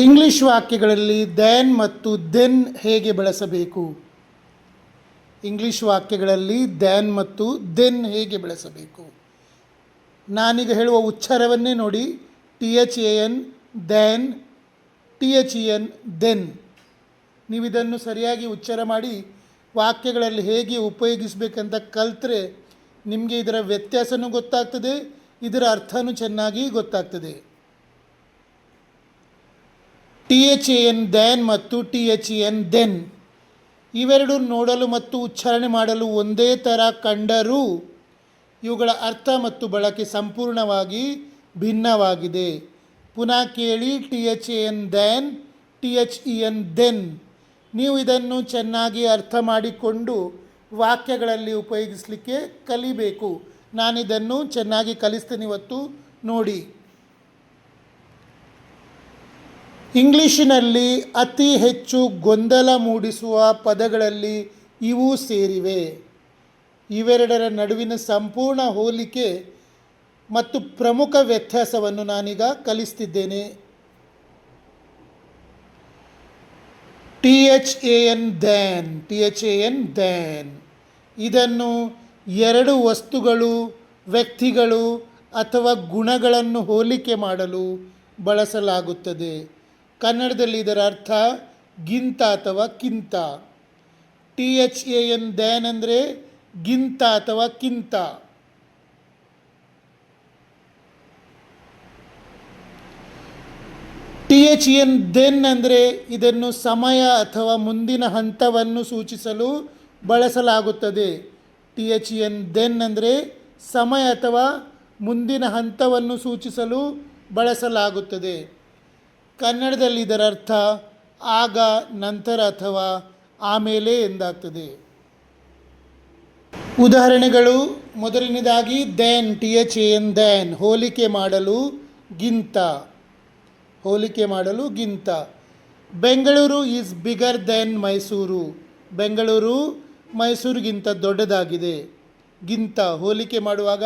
English ವಾಕ್ಯಗಳಲ್ಲಿ than ಮತ್ತು then ಹೇಗೆ ಬಳಸಬೇಕು? ಇಂಗ್ಲಿಷ್ ವಾಕ್ಯಗಳಲ್ಲಿ ದ್ಯಾನ್ ಮತ್ತು ದೆನ್ ಹೇಗೆ ಬಳಸಬೇಕು? ನಾನೀಗ ಹೇಳುವ ಉಚ್ಚಾರವನ್ನೇ ನೋಡಿ. THAN than, THEN then. ನೀವು ಇದನ್ನು ಸರಿಯಾಗಿ ಉಚ್ಚಾರ ಮಾಡಿ ವಾಕ್ಯಗಳಲ್ಲಿ ಹೇಗೆ ಉಪಯೋಗಿಸಬೇಕಂತ ಕಲಿತ್ರೆ ನಿಮಗೆ ಇದರ ವ್ಯತ್ಯಾಸನೂ ಗೊತ್ತಾಗ್ತದೆ, ಇದರ ಅರ್ಥನೂ ಚೆನ್ನಾಗಿ ಗೊತ್ತಾಗ್ತದೆ. THAN ದ್ಯಾನ್ ಮತ್ತು THEN ದೆನ್ ಇವೆರಡು ನೋಡಲು ಮತ್ತು ಉಚ್ಚಾರಣೆ ಮಾಡಲು ಒಂದೇ ಥರ ಕಂಡರೂ ಇವುಗಳ ಅರ್ಥ ಮತ್ತು ಬಳಕೆ ಸಂಪೂರ್ಣವಾಗಿ ಭಿನ್ನವಾಗಿದೆ. ಪುನಃ ಕೇಳಿ, THAN ದ್ಯಾನ್, THEN ದೆನ್. ನೀವು ಇದನ್ನು ಚೆನ್ನಾಗಿ ಅರ್ಥ ಮಾಡಿಕೊಂಡು ವಾಕ್ಯಗಳಲ್ಲಿ ಉಪಯೋಗಿಸಲಿಕ್ಕೆ ಕಲಿಬೇಕು. ನಾನಿದನ್ನು ಚೆನ್ನಾಗಿ ಕಲಿಸ್ತೀನಿ ಇವತ್ತು ನೋಡಿ. ಇಂಗ್ಲಿಷಿನಲ್ಲಿ ಅತಿ ಹೆಚ್ಚು ಗೊಂದಲ ಮೂಡಿಸುವ ಪದಗಳಲ್ಲಿ ಇವು ಸೇರಿವೆ. ಇವೆರಡರ ನಡುವಿನ ಸಂಪೂರ್ಣ ಹೋಲಿಕೆ ಮತ್ತು ಪ್ರಮುಖ ವ್ಯತ್ಯಾಸವನ್ನು ನಾನೀಗ ಕಲಿಸ್ತಿದ್ದೇನೆ. THAN ದ್ಯಾನ್, THAN ದ್ಯಾನ್ ಇದನ್ನು ಎರಡು ವಸ್ತುಗಳು, ವ್ಯಕ್ತಿಗಳು ಅಥವಾ ಗುಣಗಳನ್ನು ಹೋಲಿಕೆ ಮಾಡಲು ಬಳಸಲಾಗುತ್ತದೆ. ಕನ್ನಡದಲ್ಲಿ ಇದರ ಅರ್ಥ ಗಿಂತ ಅಥವಾ ಕಿಂತ. THAN ದ್ಯಾನ್ ಅಂದರೆ ಗಿಂತ ಅಥವಾ ಕಿಂತ. THEN ದೆನ್ ಅಂದರೆ ಇದನ್ನು ಸಮಯ ಅಥವಾ ಮುಂದಿನ ಹಂತವನ್ನು ಸೂಚಿಸಲು ಬಳಸಲಾಗುತ್ತದೆ. THEN ದೆನ್ ಅಂದರೆ ಸಮಯ ಅಥವಾ ಮುಂದಿನ ಹಂತವನ್ನು ಸೂಚಿಸಲು ಬಳಸಲಾಗುತ್ತದೆ. ಕನ್ನಡದಲ್ಲಿ ಇದರ ಅರ್ಥ ಆಗ, ನಂತರ ಅಥವಾ ಆಮೇಲೆ ಎಂದಾಗ್ತದೆ. ಉದಾಹರಣೆಗಳು: ಮೊದಲನೇದಾಗಿ ದ್ಯಾನ್, THAN ದ್ಯಾನ್ ಹೋಲಿಕೆ ಮಾಡಲು ಗಿಂತ, ಹೋಲಿಕೆ ಮಾಡಲು ಗಿಂತ. Bengaluru is bigger than Mysuru, Bengaluru ಮೈಸೂರಿಗಿಂತ ದೊಡ್ಡದಾಗಿದೆ. ಗಿಂತ ಹೋಲಿಕೆ ಮಾಡುವಾಗ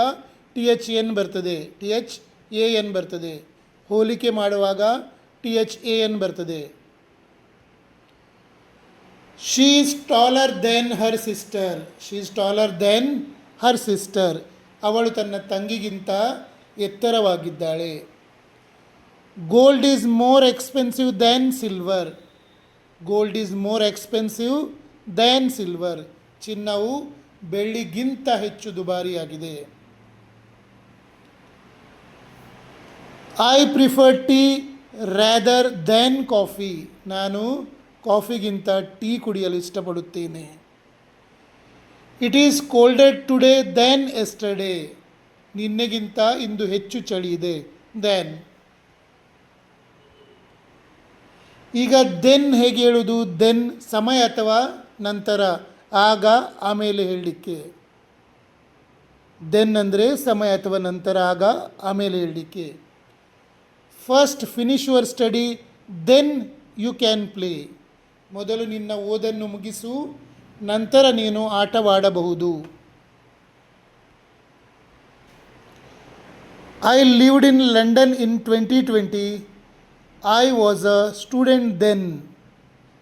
THN ಬರ್ತದೆ, THAN ಬರ್ತದೆ. ಹೋಲಿಕೆ ಮಾಡುವಾಗ THAN ಬರ್ತದೆ. She is taller than her sister, she is taller than her sister ಅವಳು ತನ್ನ ತಂಗಿಗಿಂತ ಎತ್ತರವಾಗಿದ್ದಾಳೆ. Gold is more expensive than silver, gold is more expensive than silver ಚಿನ್ನವು ಬೆಳ್ಳಿಗಿಂತ ಹೆಚ್ಚು ದುಬಾರಿಯಾಗಿದೆ. I prefer tea rather than coffee, ನಾನು ಕಾಫಿಗಿಂತ ಟೀ ಕುಡಿಯಲು ಇಷ್ಟಪಡುತ್ತೇನೆ. It is colder today than yesterday, ನಿನ್ನೆಗಿಂತ ಇಂದು ಹೆಚ್ಚು ಚಳಿ ಇದೆ. ದ್ಯಾನ್. ಈಗ ದೆನ್ ಹೇಗೆ ಹೇಳುವುದು? ದೆನ್ ಸಮಯ ಅಥವಾ ನಂತರ, ಆಗ, ಆಮೇಲೆ ಹೇಳಲಿಕ್ಕೆ. ದೆನ್ ಅಂದರೆ ಸಮಯ ಅಥವಾ ನಂತರ, ಆಗ, ಆಮೇಲೆ ಹೇಳಲಿಕ್ಕೆ. First finish your study then you can play, ಮೊದಲು ನಿನ್ನ ಓದನ್ನು ಮುಗಿಸು, ನಂತರ ನೀನು ಆಟವಾಡಬಹುದು. I lived in London in 2020, I was a student then,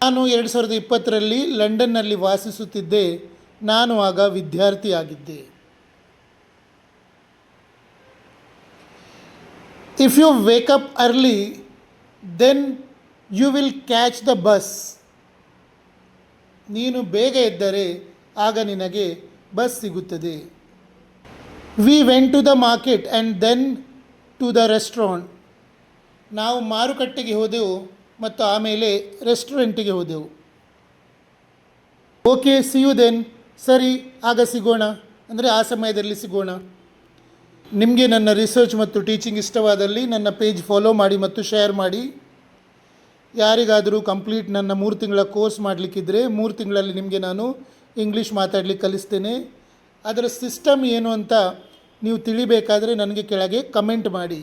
ನಾನು 2020ರಲ್ಲಿ ಲಂಡನ್ನಲ್ಲಿ ವಾಸಿಸುತ್ತಿದ್ದೆ, ನಾನು ಆಗ ವಿದ್ಯಾರ್ಥಿಯಾಗಿದ್ದೆ. If you wake up early then you will catch the bus, ನೀನು ಬೇಗ ಎದ್ದರೆ ಆಗ ನಿನಗೆ ಬಸ್ ಸಿಗುತ್ತದೆ. We went to the market and then to the restaurant, ನಾವು ಮಾರುಕಟ್ಟೆಗೆ ಹೋದೆವು ಮತ್ತು ಆಮೇಲೆ ರೆಸ್ಟೋರೆಂಟಿಗೆ ಹೋದೆವು. ಓಕೆ, ಸಿ ಯು ದೆನ್, ಸರಿ ಆಗ ಸಿಗೋಣ, ಅಂದರೆ ಆ ಸಮಯದಲ್ಲಿ ಸಿಗೋಣ. ನಿಮಗೆ ನನ್ನ ರಿಸರ್ಚ್ ಮತ್ತು ಟೀಚಿಂಗ್ ಇಷ್ಟವಾದಲ್ಲಿ ನನ್ನ ಪೇಜ್ ಫಾಲೋ ಮಾಡಿ ಮತ್ತು ಶೇರ್ ಮಾಡಿ. ಯಾರಿಗಾದರೂ ಕಂಪ್ಲೀಟ್ ನನ್ನ 3 ತಿಂಗಳ ಕೋರ್ಸ್ ಮಾಡಲಿಕ್ಕಿದ್ರೆ 3 ತಿಂಗಳಲ್ಲಿ ನಿಮಗೆ ನಾನು ಇಂಗ್ಲೀಷ್ ಮಾತಾಡಲಿಕ್ಕೆ ಕಲಿಸ್ತೇನೆ. ಅದರ ಸಿಸ್ಟಮ್ ಏನು ಅಂತ ನೀವು ತಿಳಿಬೇಕಾದರೆ ನನಗೆ ಕೆಳಗೆ ಕಮೆಂಟ್ ಮಾಡಿ.